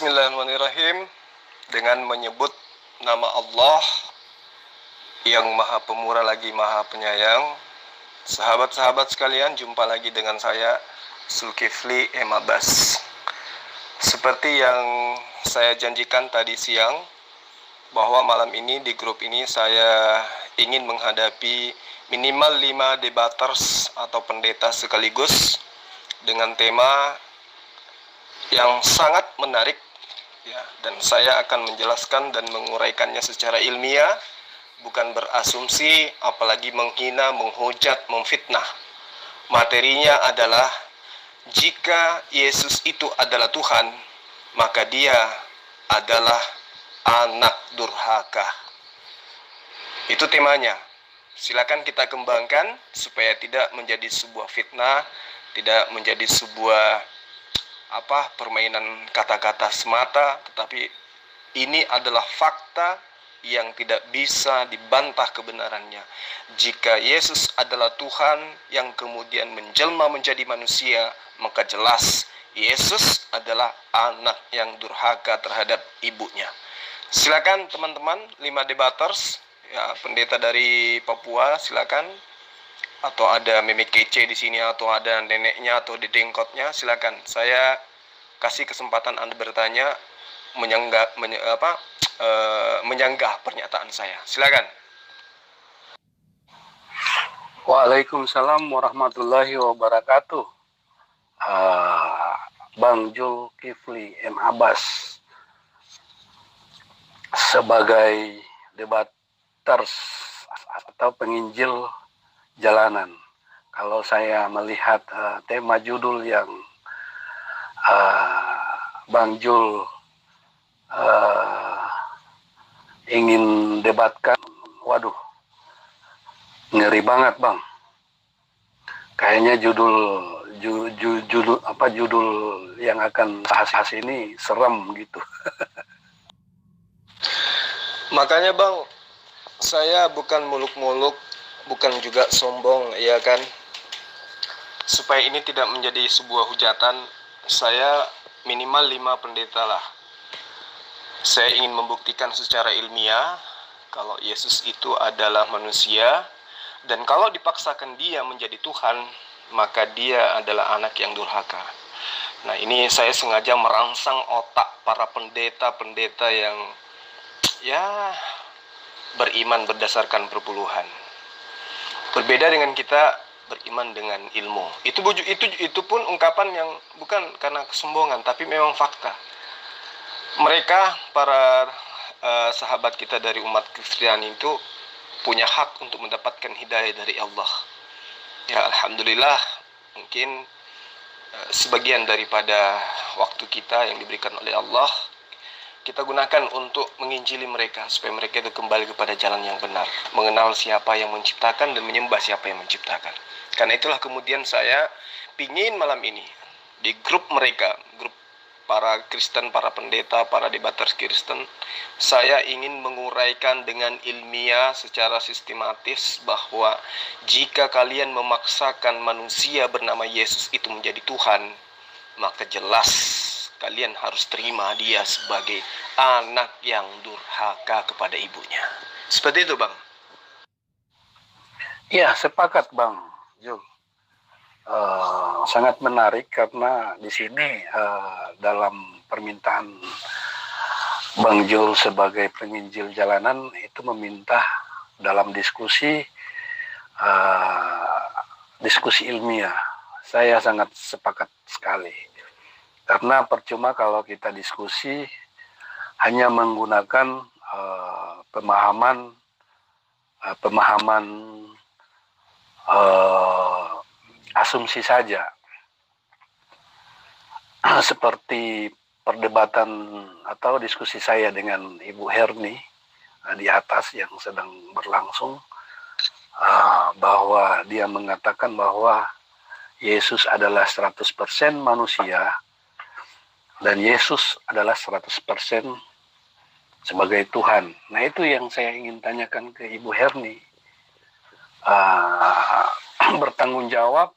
Bismillahirrahmanirrahim. Dengan menyebut nama Allah yang Maha Pemurah lagi Maha Penyayang. Sahabat-sahabat sekalian, jumpa lagi dengan saya Zulkifli M. Abbas. Seperti yang saya janjikan tadi siang, bahwa malam ini di grup ini saya ingin menghadapi minimal 5 debaters atau pendeta sekaligus dengan tema yang sangat menarik ya, dan saya akan menjelaskan dan menguraikannya secara ilmiah, bukan berasumsi, apalagi menghina, menghujat, memfitnah. Materinya adalah jika Yesus itu adalah Tuhan, maka dia adalah anak durhaka. Itu temanya. Silakan kita kembangkan supaya tidak menjadi sebuah fitnah, tidak menjadi sebuah permainan kata-kata semata, tetapi ini adalah fakta yang tidak bisa dibantah kebenarannya. Jika Yesus adalah Tuhan yang kemudian menjelma menjadi manusia, maka jelas Yesus adalah anak yang durhaka terhadap ibunya. Silakan teman-teman, 5 debaters, ya, pendeta dari Papua, silakan. Atau ada meme kece di sini, atau ada neneknya atau dedengkotnya, silakan. Saya kasih kesempatan Anda bertanya, menyanggah pernyataan saya. Silakan. Waalaikumsalam warahmatullahi wabarakatuh. Bang Zulkifli M. Abbas sebagai debaters atau penginjil jalanan. Kalau saya melihat tema judul yang Bang Jul ingin debatkan, waduh, ngeri banget Bang. Kayaknya judul yang akan bahas ini serem gitu. Makanya Bang, saya bukan muluk-muluk, bukan juga sombong, ya kan? Supaya ini tidak menjadi sebuah hujatan, saya minimal 5 pendeta lah. Saya ingin membuktikan secara ilmiah kalau Yesus itu adalah manusia, dan kalau dipaksakan dia menjadi Tuhan, maka dia adalah anak yang durhaka. Nah, ini saya sengaja merangsang otak para pendeta-pendeta yang ya beriman berdasarkan perpuluhan. Berbeda dengan kita beriman dengan ilmu. Itu pun ungkapan yang bukan karena kesombongan, tapi memang fakta. Mereka para sahabat kita dari umat Kristiani itu punya hak untuk mendapatkan hidayah dari Allah. Ya, alhamdulillah, mungkin sebagian daripada waktu kita yang diberikan oleh Allah kita gunakan untuk menginjili mereka supaya mereka itu kembali kepada jalan yang benar, mengenal siapa yang menciptakan dan menyembah siapa yang menciptakan. Karena itulah kemudian saya pingin malam ini di grup mereka, grup para Kristen, para pendeta, para debaters Kristen, saya ingin menguraikan dengan ilmiah secara sistematis bahwa jika kalian memaksakan manusia bernama Yesus itu menjadi Tuhan, maka jelas kalian harus terima dia sebagai anak yang durhaka kepada ibunya. Seperti itu Bang. Ya, sepakat Bang Jul. Sangat menarik karena di sini dalam permintaan Bang Jul sebagai penginjil jalanan itu meminta dalam diskusi ilmiah. Saya sangat sepakat sekali. Karena percuma kalau kita diskusi hanya menggunakan pemahaman asumsi saja. Seperti perdebatan atau diskusi saya dengan Ibu Herni di atas yang sedang berlangsung, bahwa dia mengatakan bahwa Yesus adalah 100% manusia, dan Yesus adalah 100% sebagai Tuhan. Nah, itu yang saya ingin tanyakan ke Ibu Herni. Bertanggung jawab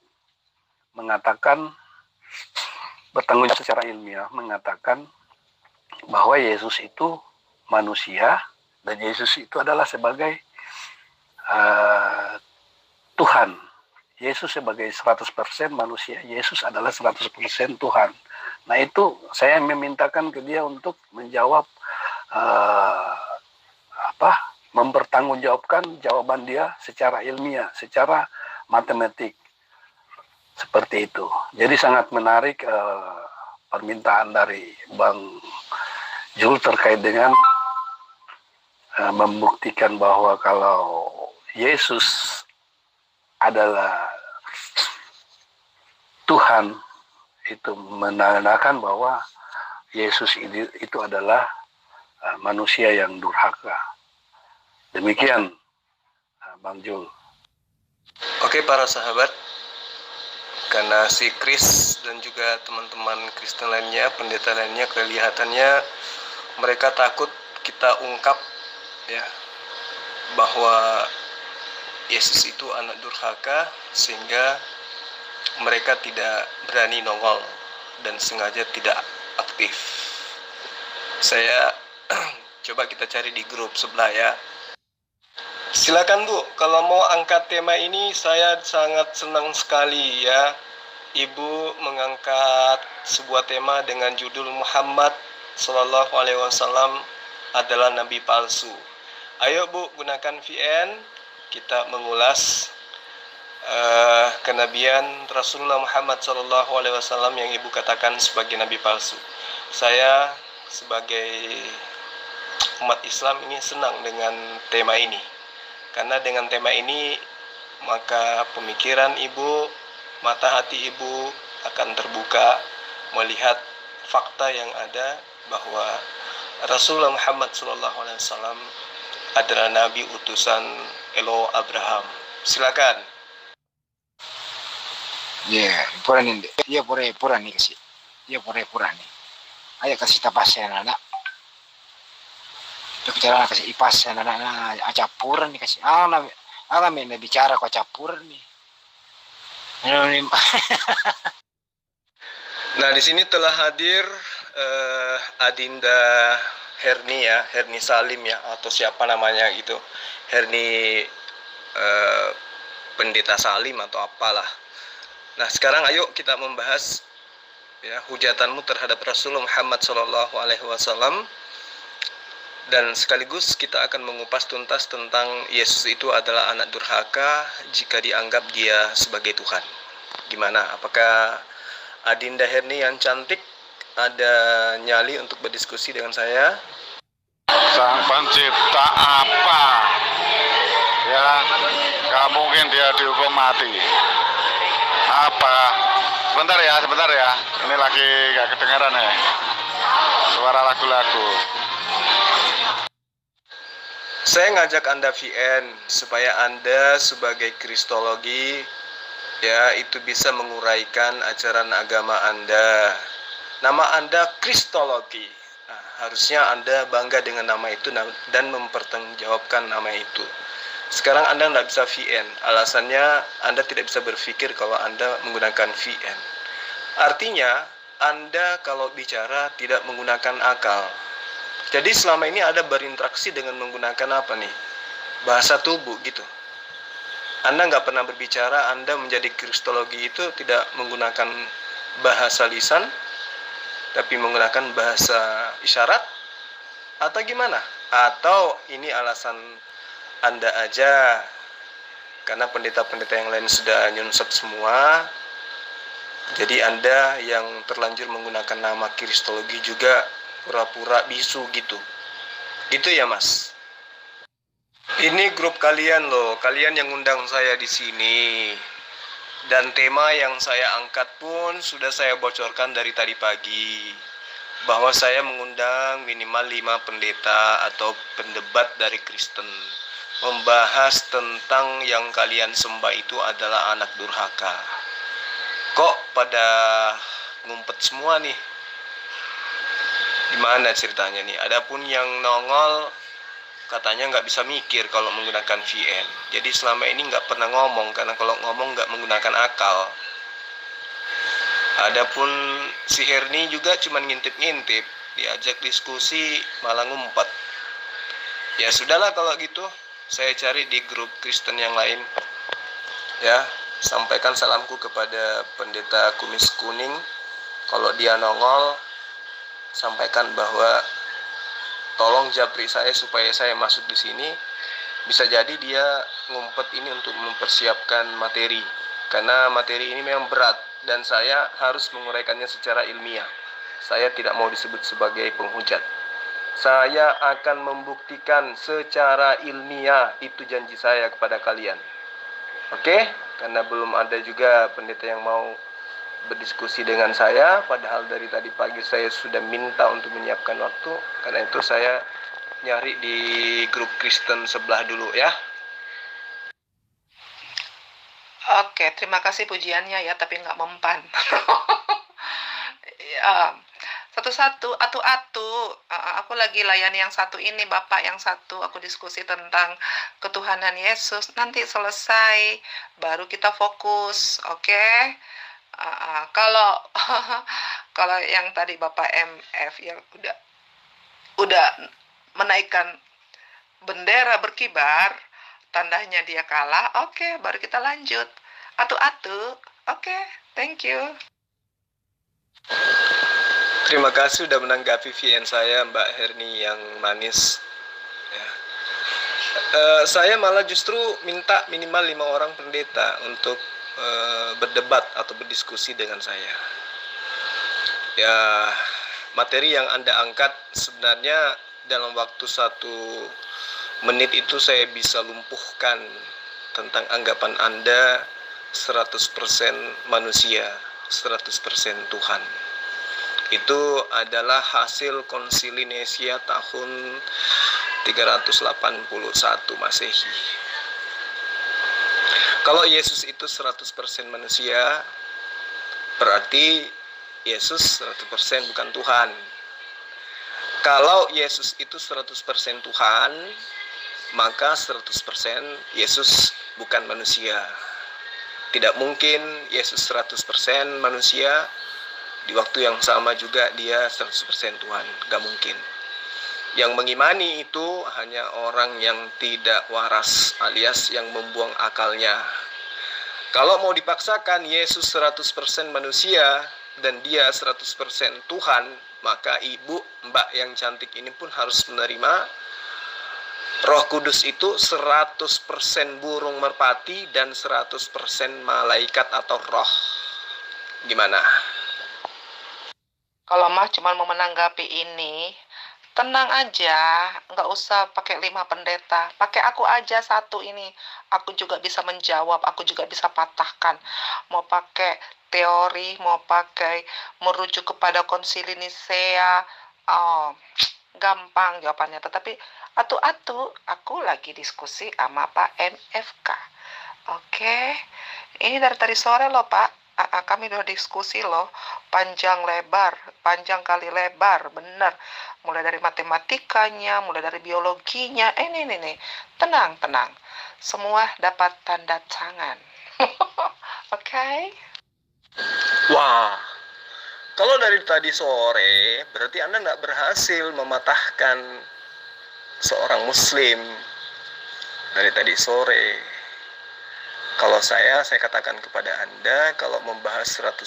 secara ilmiah mengatakan bahwa Yesus itu manusia dan Yesus itu adalah sebagai Tuhan. Yesus sebagai 100% manusia, Yesus adalah 100% Tuhan. Nah itu saya memintakan ke dia untuk menjawab mempertanggungjawabkan jawaban dia secara ilmiah, secara matematik. Seperti itu. Jadi sangat menarik permintaan dari Bang Jul terkait dengan membuktikan bahwa kalau Yesus adalah Tuhan, itu menandakan bahwa Yesus itu adalah manusia yang durhaka. Demikian, Bang Jul. Oke para sahabat, karena si Chris dan juga teman-teman Kristen lainnya, pendeta lainnya, kelihatannya mereka takut kita ungkap ya bahwa Yesus itu anak durhaka, sehingga mereka tidak berani nongol dan sengaja tidak aktif. Saya coba kita cari di grup sebelah ya. Silakan Bu, kalau mau angkat tema ini saya sangat senang sekali ya. Ibu mengangkat sebuah tema dengan judul Muhammad Sallallahu Alaihi Wasallam adalah Nabi palsu. Ayo Bu, gunakan VN, kita mengulas kenabian Rasulullah Muhammad Sallallahu Alaihi Wasallam yang Ibu katakan sebagai Nabi palsu. Saya sebagai umat Islam ini senang dengan tema ini. Karena dengan tema ini, maka pemikiran ibu, mata hati ibu akan terbuka melihat fakta yang ada bahwa Rasulullah Muhammad SAW adalah Nabi utusan Elo Abraham. Silakan. Pura nih, iya pura nih kasih, iya pura nih. Ayo kasih tapas ya anak. Bicara kasih ipas anak-anak acapuran nih kasih. Alam bicara kok capuran nih. Nah, di sini telah hadir Adinda Herni ya, Herni Salim ya, atau siapa namanya gitu. Herni Pendeta Salim atau apalah. Nah, sekarang ayo kita membahas ya hujatanmu terhadap Rasulullah Muhammad SAW. Dan sekaligus kita akan mengupas tuntas tentang Yesus itu adalah anak durhaka jika dianggap dia sebagai Tuhan. Gimana? Apakah Adinda Herni yang cantik ada nyali untuk berdiskusi dengan saya? Sang pencipta apa? Ya, nggak mungkin dia dihukum mati. Apa? Sebentar ya. Ini lagi nggak kedengaran ya. Suara lagu-lagu. Saya ngajak Anda VN supaya Anda sebagai kristologi ya itu bisa menguraikan ajaran agama Anda. Nama Anda kristologi. Nah, harusnya Anda bangga dengan nama itu dan mempertanggungjawabkan nama itu. Sekarang Anda tidak bisa VN. Alasannya Anda tidak bisa berpikir kalau Anda menggunakan VN. Artinya Anda kalau bicara tidak menggunakan akal. Jadi selama ini Anda berinteraksi dengan menggunakan apa nih? Bahasa tubuh gitu. Anda nggak pernah berbicara, Anda menjadi kristologi itu tidak menggunakan bahasa lisan, tapi menggunakan bahasa isyarat? Atau gimana? Atau ini alasan Anda aja, karena pendeta-pendeta yang lain sudah nyunsep semua, jadi Anda yang terlanjur menggunakan nama kristologi juga pura-pura bisu gitu. Gitu ya, Mas? Ini grup kalian loh, kalian yang undang saya di sini. Dan tema yang saya angkat pun sudah saya bocorkan dari tadi pagi. Bahwa saya mengundang minimal 5 pendeta atau pendebat dari Kristen. Membahas tentang yang kalian sembah itu adalah anak durhaka. Kok pada ngumpet semua nih? Gimana ceritanya nih? Adapun yang nongol katanya nggak bisa mikir kalau menggunakan VN. Jadi selama ini nggak pernah ngomong, karena kalau ngomong nggak menggunakan akal. Adapun si Herni juga cuma ngintip-ngintip. diajak diskusi malah ngumpet. Ya sudahlah kalau gitu, saya cari di grup Kristen yang lain. Ya, sampaikan salamku kepada pendeta kumis kuning. Kalau dia nongol, sampaikan bahwa tolong japri saya supaya saya masuk di sini. Bisa jadi dia ngumpet ini untuk mempersiapkan materi, karena materi ini memang berat dan saya harus menguraikannya secara ilmiah. Saya tidak mau disebut sebagai penghujat. Saya akan membuktikan secara ilmiah, itu janji saya kepada kalian. Oke? Karena belum ada juga pendeta yang mau berdiskusi dengan saya, padahal dari tadi pagi saya sudah minta untuk menyiapkan waktu. Karena itu saya nyari di grup Kristen sebelah dulu ya. Oke, terima kasih pujiannya ya, tapi nggak mempan. Ya, satu-satu, atu-atu. Aku lagi layani yang satu ini, Bapak yang satu. Aku diskusi tentang ketuhanan Yesus. Nanti selesai, baru kita fokus, oke? Kalau kalau yang tadi Bapak MF yang udah menaikkan bendera berkibar, tandanya dia kalah, oke, baru kita lanjut. Atu-atu, oke, thank you. Terima kasih sudah menanggapi VN saya, Mbak Herni yang manis. Ya. Saya malah justru minta minimal 5 orang pendeta untuk berdebat atau berdiskusi dengan saya. Ya, materi yang Anda angkat sebenarnya dalam waktu 1 menit itu saya bisa lumpuhkan tentang anggapan Anda 100% manusia, 100% Tuhan. Itu adalah hasil konsili Nisia tahun 381 Masehi. Kalau Yesus itu 100% manusia, berarti Yesus 100% bukan Tuhan. Kalau Yesus itu 100% Tuhan, maka 100% Yesus bukan manusia. Tidak mungkin Yesus 100% manusia, di waktu yang sama juga dia 100% Tuhan. Gak mungkin. Yang mengimani itu hanya orang yang tidak waras, alias yang membuang akalnya. Kalau mau dipaksakan Yesus 100% manusia dan dia 100% Tuhan, maka ibu, mbak yang cantik ini pun harus menerima Roh Kudus itu 100% burung merpati dan 100% malaikat atau roh. Gimana? Kalau Mas cuma mau menanggapi ini, tenang aja, nggak usah pakai 5 pendeta, pakai aku aja satu ini. Aku juga bisa menjawab, aku juga bisa patahkan. Mau pakai teori, mau pakai merujuk kepada konsili Nisea, gampang jawabannya. Tetapi atu-atu, aku lagi diskusi sama Pak MFK. Oke, ini dari tadi sore loh Pak. Kami udah diskusi loh, panjang kali lebar, bener. Mulai dari matematikanya, mulai dari biologinya, nih, tenang. Semua dapat tanda tangan. Oke? Wah, kalau dari tadi sore, berarti Anda nggak berhasil mematahkan seorang Muslim dari tadi sore. Kalau saya katakan kepada Anda, kalau membahas 100%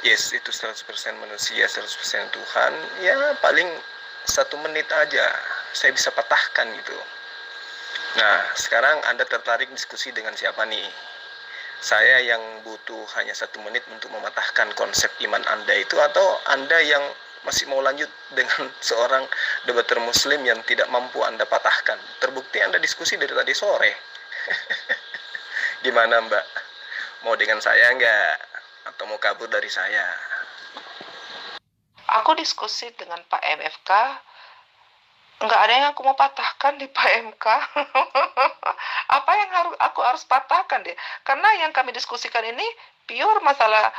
Yes itu 100% manusia, 100% Tuhan, ya paling 1 menit aja saya bisa patahkan gitu. Nah, sekarang Anda tertarik diskusi dengan siapa nih? Saya yang butuh hanya 1 menit untuk mematahkan konsep iman Anda itu, atau Anda yang masih mau lanjut dengan seorang debater Muslim yang tidak mampu Anda patahkan? Terbukti Anda diskusi dari tadi sore. Gimana Mbak? Mau dengan saya nggak? Atau mau kabur dari saya? Aku diskusi dengan Pak MFK, nggak ada yang aku mau patahkan di Pak MK. Apa yang aku harus patahkan deh? Karena yang kami diskusikan ini pure masalah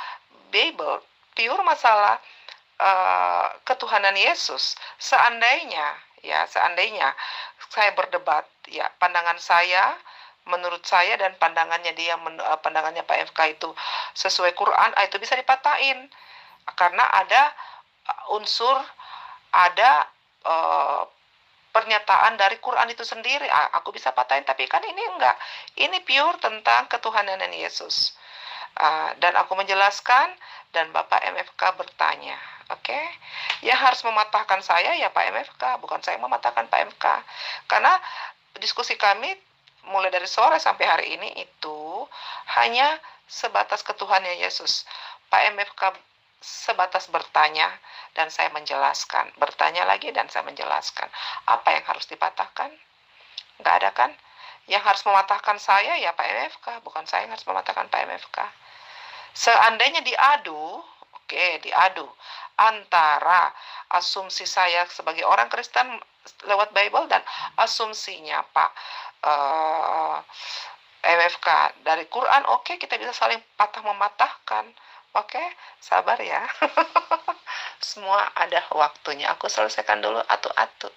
Bible, pure masalah ketuhanan Yesus. Seandainya saya berdebat, ya pandangan saya, menurut saya dan pandangannya pandangannya Pak MFK itu sesuai Quran, itu bisa dipatahin karena ada unsur ada pernyataan dari Quran itu sendiri. Aku bisa patahin, tapi kan ini enggak. Ini pure tentang ketuhanan Yesus. Dan aku menjelaskan, dan Bapak MFK bertanya. Oke, yang harus mematahkan saya ya Pak MFK, bukan saya mematahkan Pak MFK. Karena diskusi kami mulai dari sore sampai hari ini itu hanya sebatas ketuhanan Yesus. Pak MFK sebatas bertanya dan saya menjelaskan, bertanya lagi dan saya menjelaskan. Apa yang harus dipatahkan? Nggak ada kan? Yang harus mematahkan saya ya Pak MFK, bukan saya yang harus mematahkan Pak MFK. Seandainya diadu, diadu antara asumsi saya sebagai orang Kristen lewat Bible dan asumsinya Pak MFK dari Quran, kita bisa saling patah mematahkan. Sabar ya. Semua ada waktunya. Aku selesaikan dulu atu-atu.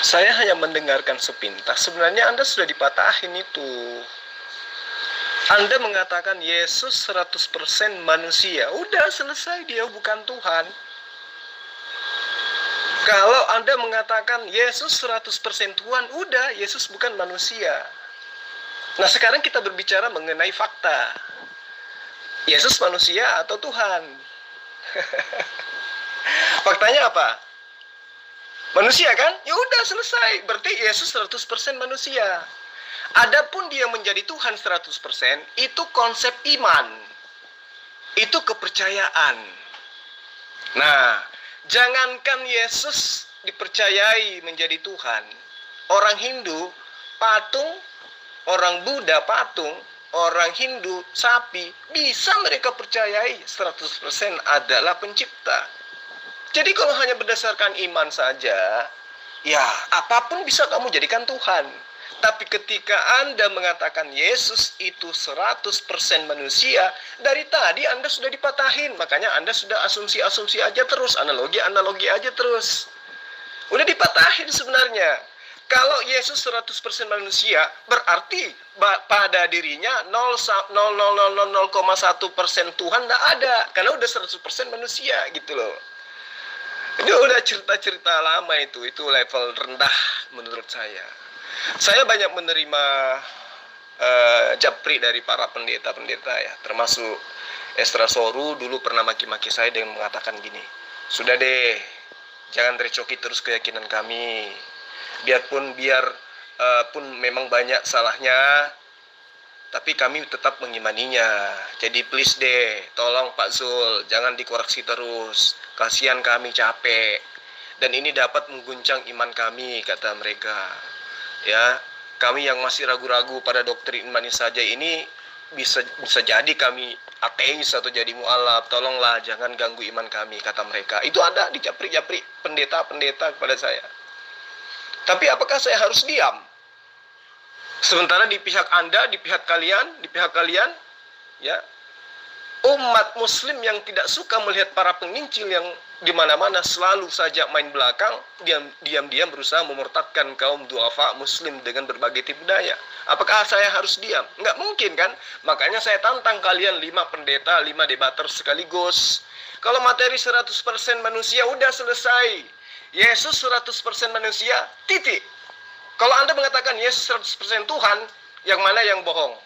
Saya hanya mendengarkan sepintas. Sebenarnya Anda sudah dipatahin itu. Anda mengatakan Yesus 100% manusia. Udah selesai, dia bukan Tuhan. Kalau Anda mengatakan Yesus 100% Tuhan, udah, Yesus bukan manusia. Nah, sekarang kita berbicara mengenai fakta. Yesus manusia atau Tuhan? Faktanya apa? Manusia kan? Ya udah selesai. Berarti Yesus 100% manusia. Adapun dia menjadi Tuhan 100%, itu konsep iman. Itu kepercayaan. Nah, jangankan Yesus dipercayai menjadi Tuhan. Orang Hindu, patung, orang Buddha, patung, orang Hindu, sapi, bisa mereka percayai 100% adalah pencipta. Jadi kalau hanya berdasarkan iman saja, ya apapun bisa kamu jadikan Tuhan. Tapi ketika Anda mengatakan Yesus itu 100% manusia, dari tadi Anda sudah dipatahin. Makanya Anda sudah asumsi-asumsi aja terus, analogi-analogi aja terus. Udah dipatahin sebenarnya. Kalau Yesus 100% manusia, berarti pada dirinya 0,1% Tuhan tidak ada. Karena udah 100% manusia gitu loh. Itu udah cerita-cerita lama itu level rendah menurut saya. Saya banyak menerima japri dari para pendeta-pendeta ya, termasuk Esra Soru dulu pernah maki-maki saya dengan mengatakan gini, sudah deh, jangan recoki terus keyakinan kami, biarpun memang banyak salahnya, tapi kami tetap mengimaninya. Jadi please deh, tolong Pak Zul, jangan dikoreksi terus, kasihan kami capek, dan ini dapat mengguncang iman kami, kata mereka. Ya, kami yang masih ragu-ragu pada doktrin imani saja ini bisa jadi kami ateis atau jadi mualaf. Tolonglah jangan ganggu iman kami, kata mereka. Itu ada di japri-japri pendeta-pendeta kepada saya. Tapi apakah saya harus diam? Sementara di pihak Anda, di pihak kalian, ya, umat muslim yang tidak suka melihat para penginjil yang di mana-mana selalu saja main belakang, diam-diam berusaha memurtadkan kaum duafa muslim dengan berbagai tipu daya. Apakah saya harus diam? Nggak mungkin kan? Makanya saya tantang kalian 5 pendeta, 5 debater sekaligus. Kalau materi 100% manusia, udah selesai. Yesus 100% manusia, titik. Kalau Anda mengatakan Yesus 100% Tuhan, yang mana yang bohong?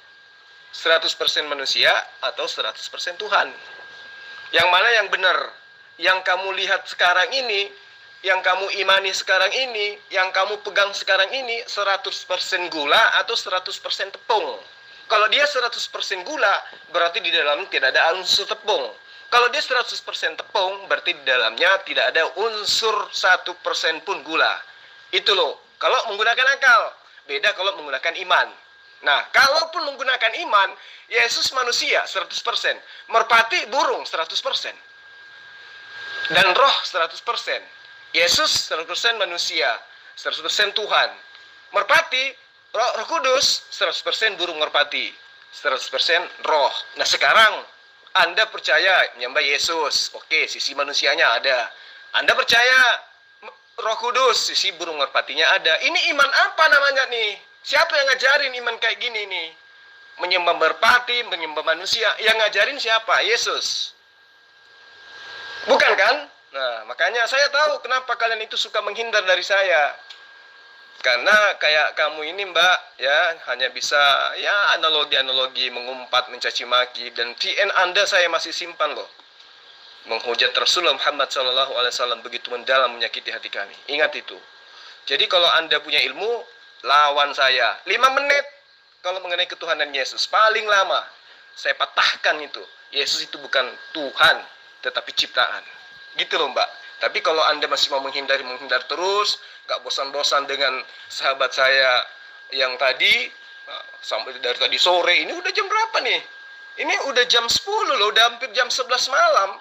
100% manusia atau 100% Tuhan? Yang mana yang benar? Yang kamu lihat sekarang ini, yang kamu imani sekarang ini, yang kamu pegang sekarang ini, 100% gula atau 100% tepung? Kalau dia 100% gula, berarti di dalamnya tidak ada unsur tepung. Kalau dia 100% tepung, berarti di dalamnya tidak ada unsur 1% pun gula. Itu loh, kalau menggunakan akal. Beda kalau menggunakan iman. Nah, kalaupun menggunakan iman, Yesus manusia 100%, merpati burung 100%, dan roh 100%. Yesus 100% manusia, 100% Tuhan. Merpati, roh kudus, 100% burung merpati, 100% roh. Nah, sekarang Anda percaya menyembah Yesus, oke, sisi manusianya ada. Anda percaya roh kudus, sisi burung merpatinya ada. Ini iman apa namanya nih? Siapa yang ngajarin iman kayak gini nih? Menyembah merpati, menyembah manusia. Yang ngajarin siapa? Yesus. Bukan kan? Nah, makanya saya tahu kenapa kalian itu suka menghindar dari saya. Karena kayak kamu ini Mbak, ya hanya bisa ya analogi-analogi, mengumpat, mencaci maki, dan VN Anda saya masih simpan loh. Menghujat Rasulullah Muhammad SAW begitu mendalam menyakiti hati kami. Ingat itu. Jadi kalau Anda punya ilmu, lawan saya. 5 menit kalau mengenai ketuhanan Yesus. Paling lama. Saya patahkan itu. Yesus itu bukan Tuhan, tetapi ciptaan. Gitu loh Mbak. Tapi kalau Anda masih mau menghindar terus, gak bosan-bosan dengan sahabat saya yang tadi, sampai dari tadi sore, ini udah jam berapa nih? Ini udah jam 10 loh, udah hampir jam 11 malam.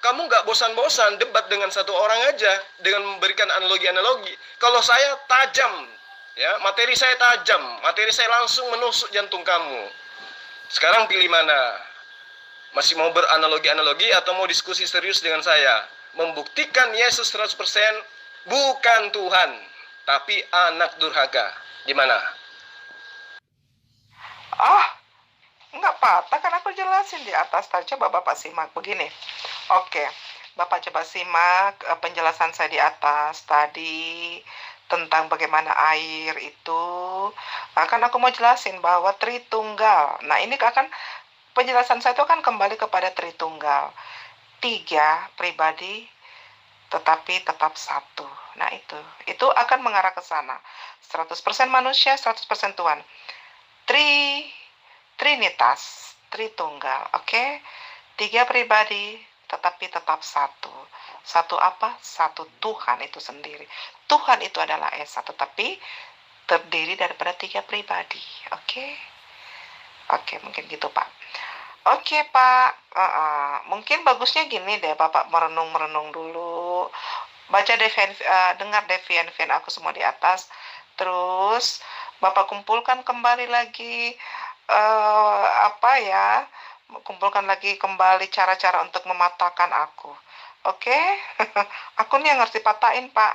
Kamu gak bosan-bosan debat dengan satu orang aja, dengan memberikan analogi-analogi. Kalau saya tajam, ya materi saya tajam, materi saya langsung menusuk jantung kamu. Sekarang pilih mana? Masih mau beranalogi-analogi atau mau diskusi serius dengan saya? Membuktikan Yesus 100% bukan Tuhan, tapi anak durhaka. Gimana? Nggak patah, kan aku jelasin di atas tadi. Coba Bapak simak begini. Oke, Bapak coba simak penjelasan saya di atas tadi tentang bagaimana air itu. Akan aku mau jelasin bahwa Tritunggal. Nah, ini akan penjelasan saya itu akan kembali kepada Tritunggal. 3 pribadi tetapi tetap satu. Nah, itu akan mengarah ke sana. 100% manusia, 100% Tuhan. Trinitas, Tritunggal, oke? 3 pribadi tetapi tetap satu. Satu apa? Satu Tuhan itu sendiri. Tuhan itu adalah Esa, tetapi terdiri daripada 3 pribadi, oke? Oke, mungkin gitu Pak. Oke Pak, mungkin bagusnya gini deh, Bapak merenung dulu, baca dengar Devian aku semua di atas, terus Bapak kumpulkan kembali lagi kumpulkan lagi kembali cara-cara untuk mematahkan aku, oke? Aku nih yang ngerti patahin Pak,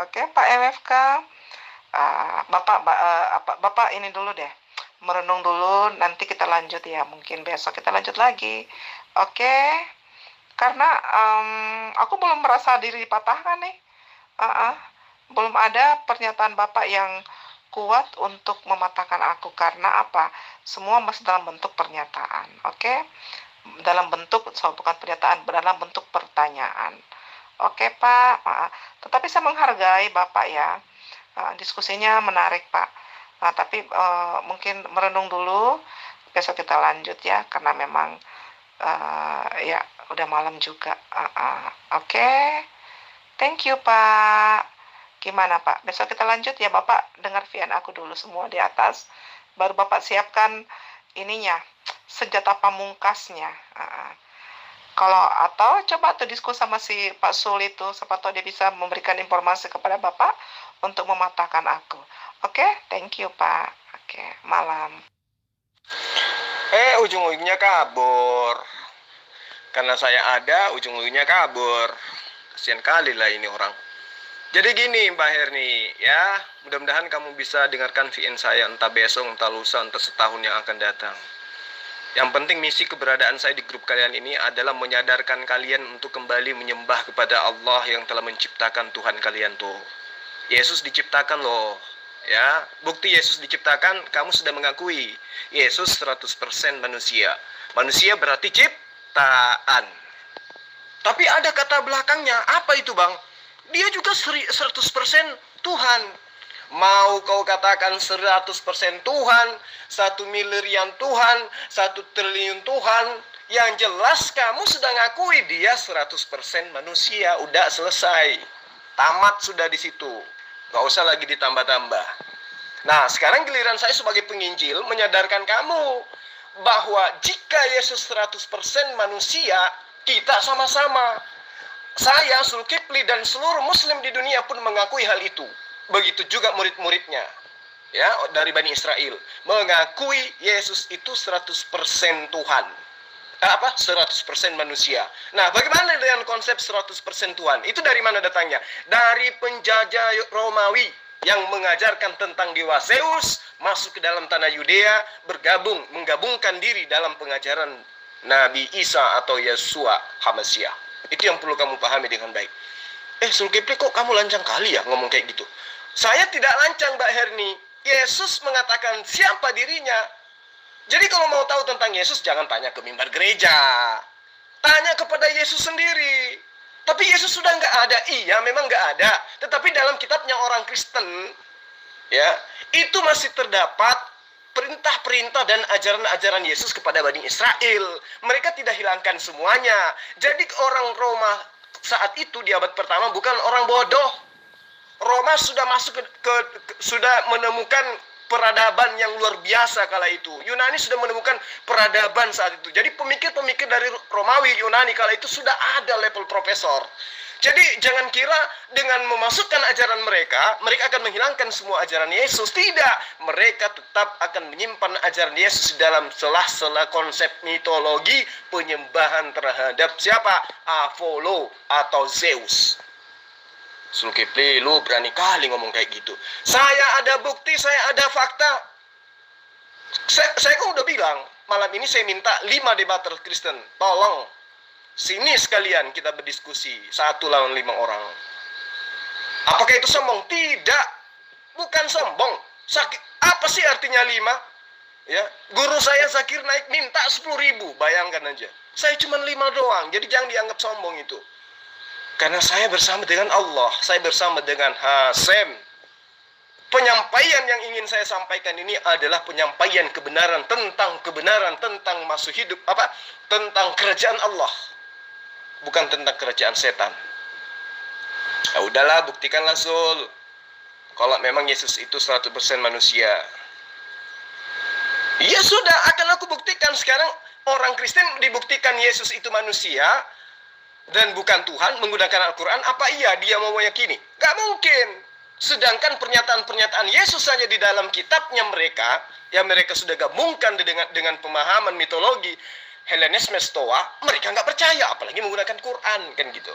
oke Pak MFK, Bapak ini dulu deh. Merenung dulu, nanti kita lanjut ya, mungkin besok kita lanjut lagi, oke? Karena aku belum merasa diri dipatahkan nih, belum ada pernyataan Bapak yang kuat untuk mematahkan aku. Karena apa? Semua masih dalam bentuk pernyataan, oke? Dalam bentuk, bukan pernyataan, dalam bentuk pertanyaan, oke Pak? Tetapi saya menghargai Bapak ya, diskusinya menarik Pak. Nah, tapi mungkin merenung dulu, besok kita lanjut ya, karena memang ya udah malam juga. Oke. Thank you Pak. Gimana Pak? Besok kita lanjut ya, Bapak dengar VN aku dulu semua di atas, baru Bapak siapkan ininya, senjata pamungkasnya. Atau coba tuh diskusi sama si Pak Sul itu, siapa tahu dia bisa memberikan informasi kepada Bapak untuk mematahkan aku. Oke, thank you Pak. Oke, malam. Ujung-ujungnya kabur. Karena saya ada, ujung-ujungnya kabur. Kasian kali lah ini orang. Jadi gini Mbak Herni, ya, mudah-mudahan kamu bisa dengarkan VN saya entah besok, entah lusa, entah setahun yang akan datang. Yang penting misi keberadaan saya di grup kalian ini adalah menyadarkan kalian untuk kembali menyembah kepada Allah yang telah menciptakan Tuhan kalian tuh. Yesus diciptakan loh. Ya, bukti Yesus diciptakan, kamu sudah mengakui Yesus 100% manusia. Manusia berarti ciptaan. Tapi ada kata belakangnya, apa itu Bang? Dia juga 100% Tuhan. Mau kau katakan 100% Tuhan, 1 miliar Tuhan, 1 triliun Tuhan, yang jelas kamu sudah ngakui dia 100% manusia. Udah selesai. Tamat sudah di situ. Gak usah lagi ditambah-tambah. Nah, sekarang giliran saya sebagai penginjil menyadarkan kamu bahwa jika Yesus 100% manusia, kita sama-sama. Saya, Zulkifli, dan seluruh muslim di dunia pun mengakui hal itu. Begitu juga murid-muridnya, ya, dari Bani Israel. Mengakui Yesus itu 100% Tuhan. 100% manusia. Nah, bagaimana dengan konsep 100% Tuhan? Itu dari mana datangnya? Dari penjajah Romawi yang mengajarkan tentang Dewa Zeus, masuk ke dalam tanah Yudea, menggabungkan diri dalam pengajaran Nabi Isa atau Yesua HaMasyiah. Itu yang perlu kamu pahami dengan baik. Zulkifli, kok kamu lancang kali ya ngomong kayak gitu? Saya tidak lancang, Mbak Herni. Yesus mengatakan siapa dirinya. Jadi kalau mau tahu tentang Yesus, jangan tanya ke mimbar gereja. Tanya kepada Yesus sendiri. Tapi Yesus sudah nggak ada. Iya, memang nggak ada. Tetapi dalam kitabnya orang Kristen, ya, itu masih terdapat perintah-perintah dan ajaran-ajaran Yesus kepada Bani Israel. Mereka tidak hilangkan semuanya. Jadi orang Roma saat itu di abad pertama bukan orang bodoh. Roma sudah masuk sudah menemukan peradaban yang luar biasa kala itu. Yunani sudah menemukan peradaban saat itu. Jadi pemikir-pemikir dari Romawi, Yunani kala itu sudah ada level profesor. Jadi jangan kira dengan memasukkan ajaran mereka, mereka akan menghilangkan semua ajaran Yesus. Tidak, mereka tetap akan menyimpan ajaran Yesus dalam sela-sela konsep mitologi penyembahan terhadap siapa? Apollo atau Zeus. Zulkifli, lu berani kali ngomong kayak gitu. Saya ada bukti, saya ada fakta. Saya kan udah bilang, malam ini saya minta 5 debater Kristen. Tolong, sini sekalian kita berdiskusi 1 lawan 5 orang. Apakah itu sombong? Tidak, bukan sombong. Apa sih artinya 5? Ya, guru saya Zakir naik minta 10.000, bayangkan aja. Saya cuma 5 doang, jadi jangan dianggap sombong itu. Karena saya bersama dengan Allah, saya bersama dengan Hasem. Penyampaian yang ingin saya sampaikan ini adalah penyampaian kebenaran tentang masuk hidup, tentang kerajaan Allah. Bukan tentang kerajaan setan. Ya udahlah, buktikanlah Zul. Kalau memang Yesus itu 100% manusia. Ya sudah, akan aku buktikan. Sekarang orang Kristen dibuktikan Yesus itu manusia dan bukan Tuhan menggunakan Al-Quran. Apa iya dia mau meyakini? Gak mungkin. Sedangkan pernyataan-pernyataan Yesus saja di dalam kitabnya mereka, yang mereka sudah gabungkan dengan pemahaman mitologi Hellenisme Stoa, mereka nggak percaya, apalagi menggunakan Quran, kan gitu.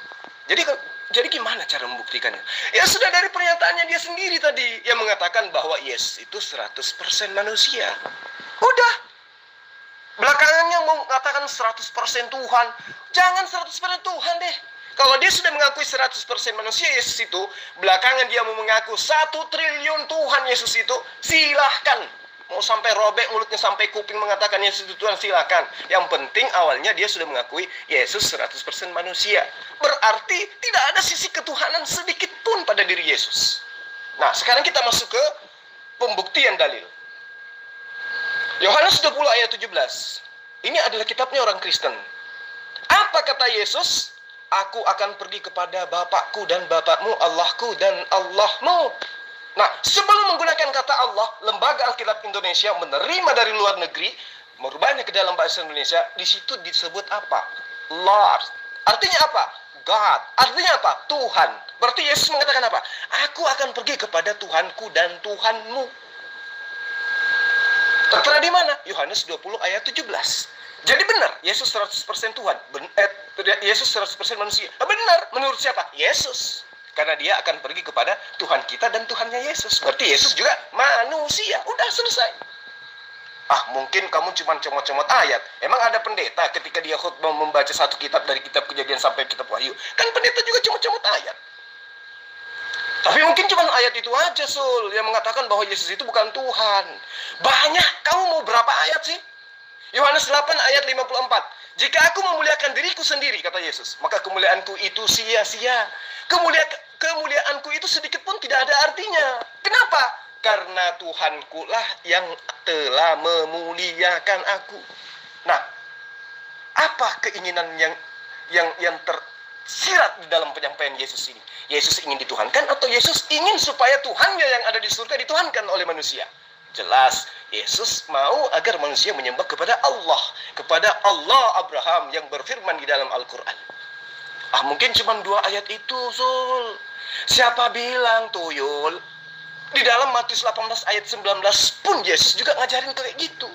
Jadi gimana cara membuktikannya? Ya sudah dari pernyataannya dia sendiri tadi, yang mengatakan bahwa Yesus itu 100% manusia. Udah. Belakangannya mau mengatakan 100% Tuhan. Jangan 100% Tuhan deh. Kalau dia sudah mengakui 100% manusia Yesus itu, belakangan dia mau mengaku 1 triliun Tuhan Yesus itu, silahkan. Mau sampai robek mulutnya sampai kuping mengatakan Yesus itu Tuhan, silahkan. Yang penting awalnya dia sudah mengakui Yesus 100% manusia. Berarti tidak ada sisi ketuhanan sedikit pun pada diri Yesus. Nah, sekarang kita masuk ke pembuktian dalil. Yohanes 20 ayat 17. Ini adalah kitabnya orang Kristen. Apa kata Yesus? Aku akan pergi kepada Bapakku dan Bapakmu, Allahku dan Allahmu. Nah, sebelum menggunakan kata Allah, Lembaga Alkitab Indonesia menerima dari luar negeri, merubahnya ke dalam bahasa Indonesia, di situ disebut apa? Lord. Artinya apa? God. Artinya apa? Tuhan. Berarti Yesus mengatakan apa? Aku akan pergi kepada Tuhanku dan Tuhanmu. Tertera di mana? Yohanes 20 ayat 17. Jadi benar, Yesus 100% Tuhan. Yesus 100% manusia. Benar, menurut siapa? Yesus. Karena dia akan pergi kepada Tuhan kita dan Tuhannya Yesus. Berarti Yesus juga manusia. Udah selesai. Mungkin kamu cuma comot-comot ayat. Emang ada pendeta ketika dia khutbah membaca satu kitab dari kitab Kejadian sampai kitab Wahyu. Kan pendeta juga comot-comot ayat. Tapi mungkin cuma ayat itu aja, Sul, yang mengatakan bahwa Yesus itu bukan Tuhan. Banyak. Kamu mau berapa ayat sih? Yohanes 8 ayat 54. Jika aku memuliakan diriku sendiri, kata Yesus, maka kemuliaanku itu sia-sia. Kemuliaanku itu sedikit pun tidak ada artinya. Kenapa? Karena Tuhanku lah yang telah memuliakan aku. Nah, apa keinginan yang tersirat di dalam penyampaian Yesus ini? Yesus ingin dituhankan atau Yesus ingin supaya Tuhannya yang ada di surga dituhankan oleh manusia? Jelas, Yesus mau agar manusia menyembah kepada Allah Abraham yang berfirman di dalam Al-Quran. Mungkin cuma 2 ayat itu, Zul. Siapa bilang, Tuyul? Di dalam Matius 18 ayat 19 pun Yesus juga ngajarin kayak gitu.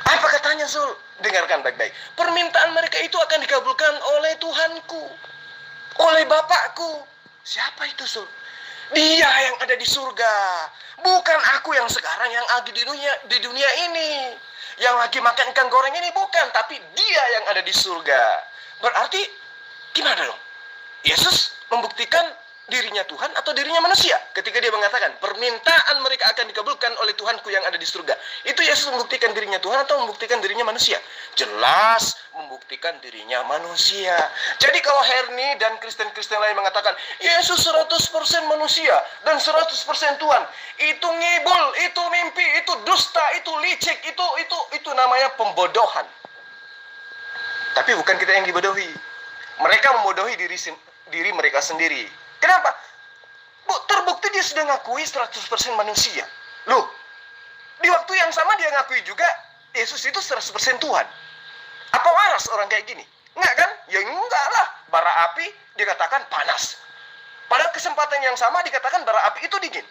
Apa katanya, Zul? Dengarkan baik-baik. Permintaan mereka itu akan dikabulkan oleh Tuhanku, oleh Bapakku. Siapa itu, Zul? Dia yang ada di surga. Bukan aku yang sekarang yang lagi di dunia ini. Yang lagi makan ikan goreng ini, bukan. Tapi dia yang ada di surga. Berarti Gimana dong? Yesus membuktikan dirinya Tuhan atau dirinya manusia ketika dia mengatakan permintaan mereka akan dikabulkan oleh Tuhanku yang ada di surga. Itu Yesus membuktikan dirinya Tuhan atau membuktikan dirinya manusia? Jelas membuktikan dirinya manusia. Jadi kalau Herni dan Kristen-Kristen lain mengatakan Yesus 100% manusia dan 100% Tuhan, itu ngibul, itu mimpi, itu dusta, itu licik, itu namanya pembodohan. Tapi bukan kita yang dibodohi. Mereka membodohi diri mereka sendiri. Kenapa? Terbukti dia sudah ngakui 100% manusia. Loh, di waktu yang sama dia ngakui juga Yesus itu 100% Tuhan. Apa waras orang kayak gini? Enggak kan? Ya enggak lah. Bara api dikatakan panas. Pada kesempatan yang sama dikatakan bara api itu dingin.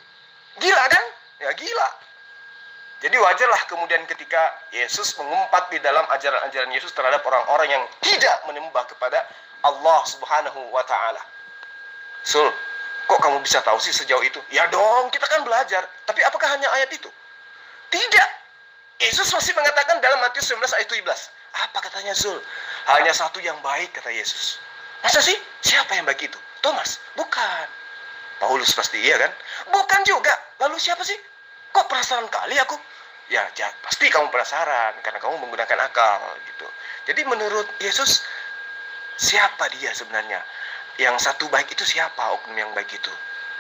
Gila kan? Ya gila. Jadi wajarlah kemudian ketika Yesus mengumpat di dalam ajaran-ajaran Yesus terhadap orang-orang yang tidak menyembah kepada Allah Subhanahu wa Ta'ala. Sul, kok kamu bisa tahu sih sejauh itu? Ya dong, kita kan belajar. Tapi apakah hanya ayat itu? Tidak. Yesus masih mengatakan dalam Matius 19 ayat 17. Apa katanya Zul? Hanya satu yang baik, kata Yesus. Masa sih? Siapa yang baik itu? Thomas? Bukan. Paulus pasti, iya kan? Bukan juga. Lalu siapa sih? Kok penasaran kali aku? Ya, pasti kamu penasaran karena kamu menggunakan akal gitu. Jadi menurut Yesus, siapa dia sebenarnya? Yang satu baik itu siapa oknum yang baik itu?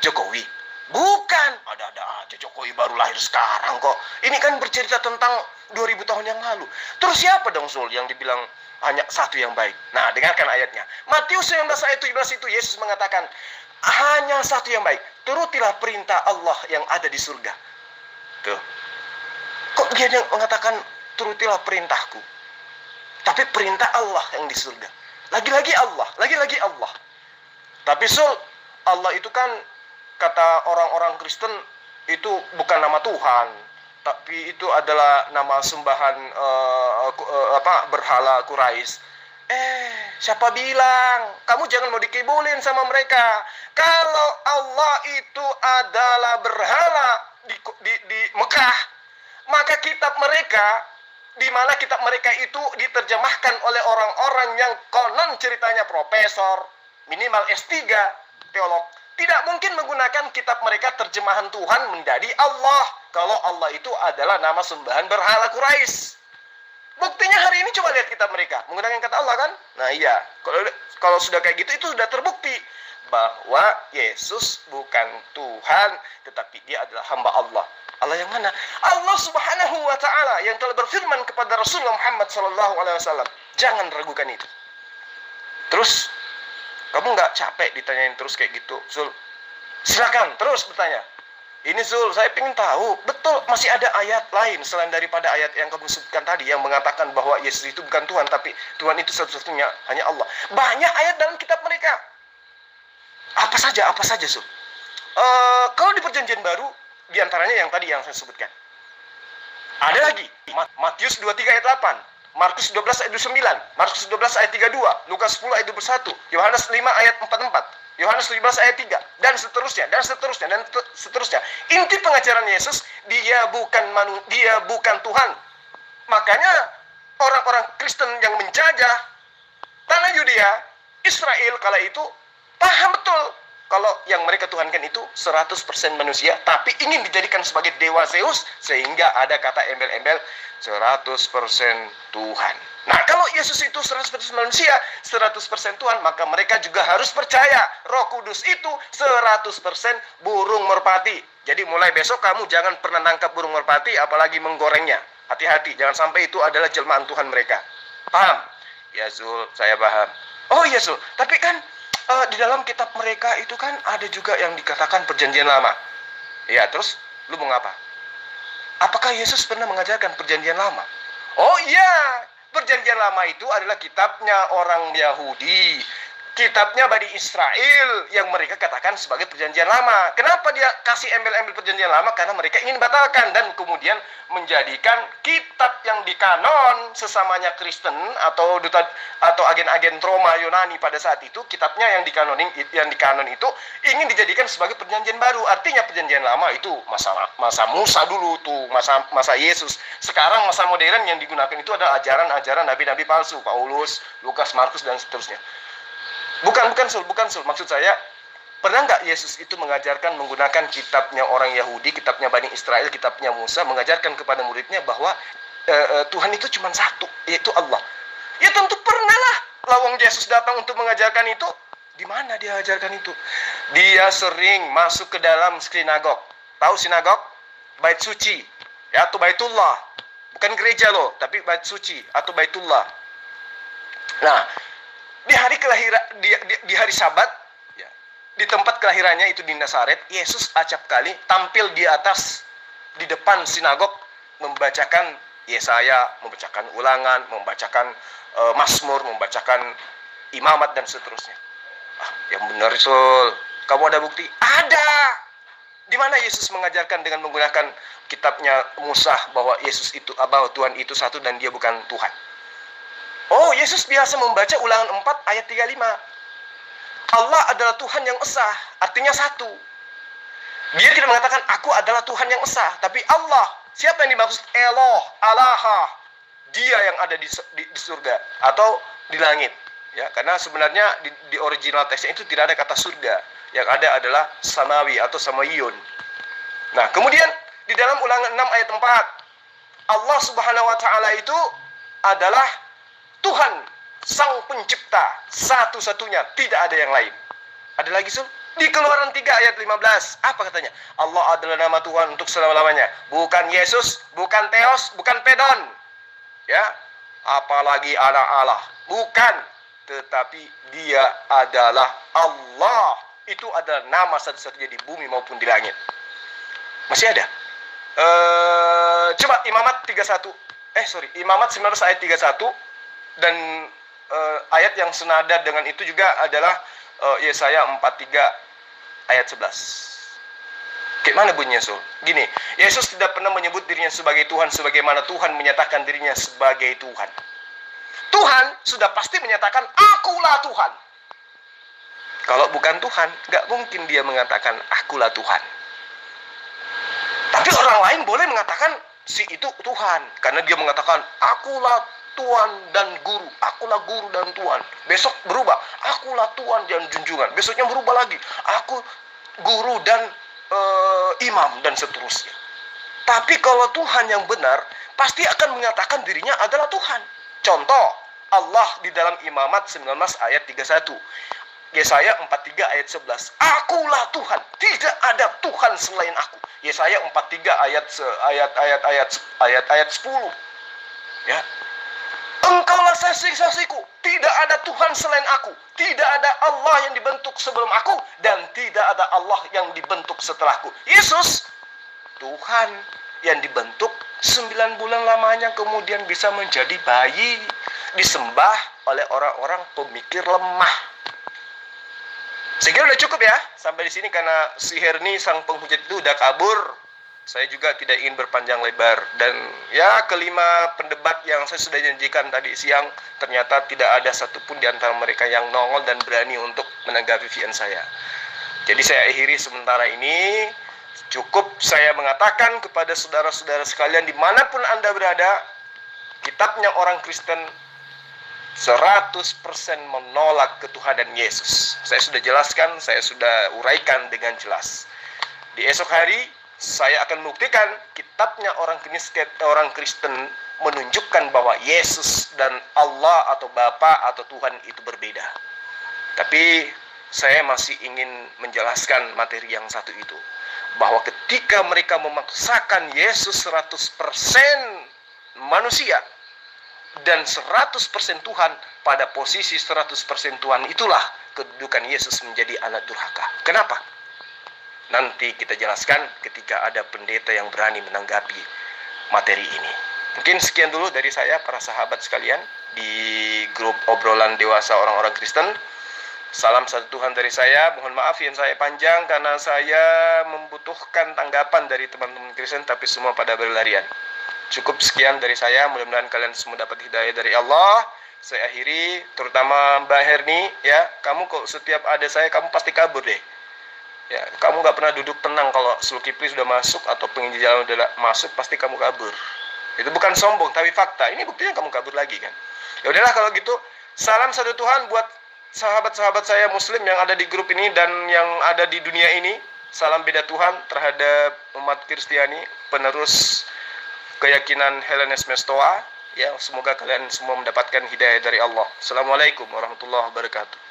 Jokowi? Bukan. Ada-ada aja Jokowi baru lahir sekarang kok. Ini kan bercerita tentang 2000 tahun yang lalu. Terus siapa dong Sul yang dibilang hanya satu yang baik? Nah, dengarkan ayatnya. Matius 19 ayat 17 itu Yesus mengatakan, hanya satu yang baik. Turutilah perintah Allah yang ada di surga. Tuh. Kok dia mengatakan turutilah perintahku? Tapi perintah Allah yang di surga. Lagi-lagi Allah, lagi-lagi Allah. Tapi Sul, Allah itu kan kata orang-orang Kristen itu bukan nama Tuhan, tapi itu adalah nama sembahan berhala Quraisy. Siapa bilang? Kamu jangan mau dikibulin sama mereka. Kalau Allah itu adalah berhala di Mekah, maka kitab mereka, di mana kitab mereka itu diterjemahkan oleh orang-orang yang konon ceritanya profesor, minimal S3, teolog, tidak mungkin menggunakan kitab mereka terjemahan Tuhan menjadi Allah. Kalau Allah itu adalah nama sembahan berhala Quraisy. Buktinya hari ini coba lihat kitab mereka menggunakan kata Allah kan? Nah iya, kalau sudah kayak gitu itu sudah terbukti bahwa Yesus bukan Tuhan, tetapi dia adalah hamba Allah. Allah yang mana? Allah Subhanahu wa Ta'ala yang telah berfirman kepada Rasulullah Muhammad sallallahu alaihi wasallam. Jangan ragukan itu. Terus kamu nggak capek ditanyain terus kayak gitu, Zul? Silakan terus bertanya. Ini Zul, saya ingin tahu, betul masih ada ayat lain selain daripada ayat yang kamu sebutkan tadi yang mengatakan bahwa Yesus itu bukan Tuhan, tapi Tuhan itu satu-satunya hanya Allah. Banyak ayat dalam kitab mereka. Apa saja Zul? Kalau di Perjanjian Baru, diantaranya yang tadi yang saya sebutkan. Ada lagi, Matius 23 ayat 8, Markus 12 ayat 29, Markus 12 ayat 32, Lukas 10 ayat 21, Yohanes 5 ayat 44, Yohanes 17 ayat 3, dan seterusnya, dan seterusnya, dan seterusnya. Inti pengajaran Yesus, dia bukan Tuhan. Makanya orang-orang Kristen yang menjajah tanah Yudea, Israel kala itu paham betul kalau yang mereka tuhankan itu 100% manusia, tapi ingin dijadikan sebagai dewa Zeus, sehingga ada kata embel-embel 100% Tuhan. Nah, kalau Yesus itu 100% manusia, 100% Tuhan, maka mereka juga harus percaya Roh Kudus itu 100% burung merpati. Jadi mulai besok kamu jangan pernah nangkap burung merpati, apalagi menggorengnya. Hati-hati, jangan sampai itu adalah jelmaan Tuhan mereka. Paham? Ya Zul, saya paham. Oh iya Zul, tapi kan di dalam kitab mereka itu kan ada juga yang dikatakan perjanjian lama. Ya, terus lu mau ngapa? Apakah Yesus pernah mengajarkan perjanjian lama? Oh iya, perjanjian lama itu adalah kitabnya orang Yahudi, kitabnya Bani Israel yang mereka katakan sebagai perjanjian lama. Kenapa dia kasih embel-embel perjanjian lama? Karena mereka ingin batalkan dan kemudian menjadikan kitab yang dikanon sesamanya Kristen atau agen-agen Roma Yunani pada saat itu, kitabnya yang dikanon itu ingin dijadikan sebagai perjanjian baru. Artinya perjanjian lama itu masa Musa dulu tuh, masa Yesus. Sekarang masa modern yang digunakan itu adalah ajaran-ajaran nabi-nabi palsu, Paulus, Lukas, Markus dan seterusnya. Bukan sul. Maksud saya, pernah nggak Yesus itu mengajarkan menggunakan kitabnya orang Yahudi, kitabnya Bani Israel, kitabnya Musa, mengajarkan kepada muridnya bahwa Tuhan itu cuma satu, yaitu Allah. Ya tentu pernah lah. Lawang Yesus datang untuk mengajarkan itu. Di mana dia ajarkan itu? Dia sering masuk ke dalam sinagog. Tahu sinagog? Bait suci, ya, atau Baitullah. Bukan gereja loh, tapi bait suci atau Baitullah. Nah, di hari kelahiran, di hari Sabat, ya, di tempat kelahirannya itu di Nazaret, Yesus acap kali tampil di atas, di depan sinagog, membacakan Yesaya, membacakan ulangan, membacakan Mazmur, membacakan imamat dan seterusnya. Yang benar, Sul. Kamu ada bukti? Ada. Di mana Yesus mengajarkan dengan menggunakan kitabnya Musa bahwa Yesus itu, bahwa Tuhan itu satu dan dia bukan Tuhan? Oh, Yesus biasa membaca ulangan 4 ayat 35. Allah adalah Tuhan yang esa, artinya satu. Dia tidak mengatakan aku adalah Tuhan yang esa, tapi Allah. Siapa yang dimaksud? Eloh, Allaha. Dia yang ada di surga atau di langit. Ya, karena sebenarnya di original teksnya itu tidak ada kata surga. Yang ada adalah samawi atau samayun. Nah, kemudian di dalam ulangan 6 ayat 4, Allah Subhanahu wa taala itu adalah Tuhan, Sang Pencipta, satu-satunya, tidak ada yang lain. Ada lagi, Sul? Di Keluaran 3 ayat 15, apa katanya? Allah adalah nama Tuhan untuk selama-lamanya. Bukan Yesus, bukan Theos, bukan Pedon. Ya, apalagi anak Allah. Bukan, tetapi dia adalah Allah. Itu adalah nama satu-satunya di bumi maupun di langit. Masih ada? Coba Imamat 31. Imamat 19 ayat 31. Dan ayat yang senada dengan itu juga adalah Yesaya 43 ayat 11. Kayak mana bunyinya, Sul? Gini, Yesus tidak pernah menyebut dirinya sebagai Tuhan sebagaimana Tuhan menyatakan dirinya sebagai Tuhan. Tuhan sudah pasti menyatakan, akulah Tuhan. Kalau bukan Tuhan, nggak mungkin dia mengatakan, akulah Tuhan. Tapi orang lain boleh mengatakan, si itu Tuhan. Karena dia mengatakan, akulah Tuhan dan Guru. Akulah Guru dan Tuhan. Besok berubah, akulah Tuhan dan junjungan. Besoknya berubah lagi, aku Guru dan Imam dan seterusnya. Tapi kalau Tuhan yang benar, pasti akan mengatakan dirinya adalah Tuhan. Contoh, Allah di dalam Imamat 19 ayat 31. Yesaya 43 ayat 11. Akulah Tuhan, tidak ada Tuhan selain aku. Yesaya 43 ayat 10. Ya. Engkaulah saksi-saksiku, tidak ada Tuhan selain aku, tidak ada Allah yang dibentuk sebelum aku, dan tidak ada Allah yang dibentuk setelahku. Yesus, Tuhan yang dibentuk 9 bulan lamanya, kemudian bisa menjadi bayi, disembah oleh orang-orang pemikir lemah. Saya kira udah cukup ya, sampai di sini karena si Herni sang penghujat itu udah kabur. Saya juga tidak ingin berpanjang lebar. Dan ya, kelima pendebat yang saya sudah janjikan tadi siang, ternyata tidak ada satupun di antara mereka yang nongol dan berani untuk menanggapi VN saya. Jadi saya akhiri sementara ini. Cukup saya mengatakan kepada saudara-saudara sekalian dimanapun Anda berada, kitabnya orang Kristen 100% menolak ketuhanan Yesus. Saya sudah jelaskan, saya sudah uraikan dengan jelas. Di esok hari saya akan membuktikan kitabnya orang Kristen menunjukkan bahwa Yesus dan Allah atau Bapa atau Tuhan itu berbeda. Tapi saya masih ingin menjelaskan materi yang satu itu. Bahwa ketika mereka memaksakan Yesus 100% manusia dan 100% Tuhan, pada posisi 100% Tuhan itulah kedudukan Yesus menjadi anak durhaka. Kenapa? Nanti kita jelaskan ketika ada pendeta yang berani menanggapi materi ini. Mungkin sekian dulu dari saya, para sahabat sekalian, di grup obrolan dewasa orang-orang Kristen. Salam satu Tuhan dari saya. Mohon maaf yang saya panjang karena saya membutuhkan tanggapan dari teman-teman Kristen, tapi semua pada berlarian. Cukup sekian dari saya. Mudah-mudahan kalian semua dapat hidayah dari Allah. Saya akhiri, terutama Mbak Herni, ya, kamu kok setiap ada saya, kamu pasti kabur deh. Ya, kamu nggak pernah duduk tenang kalau Zulkifli sudah masuk atau penginjil jalan sudah masuk, pasti kamu kabur. Itu bukan sombong, tapi fakta. Ini buktinya kamu kabur lagi kan. Ya udahlah kalau gitu. Salam satu Tuhan buat sahabat-sahabat saya muslim yang ada di grup ini dan yang ada di dunia ini, salam beda Tuhan terhadap umat Kristiani, penerus keyakinan Hellenes Mestoa. Ya, semoga kalian semua mendapatkan hidayah dari Allah. Assalamualaikum warahmatullahi wabarakatuh.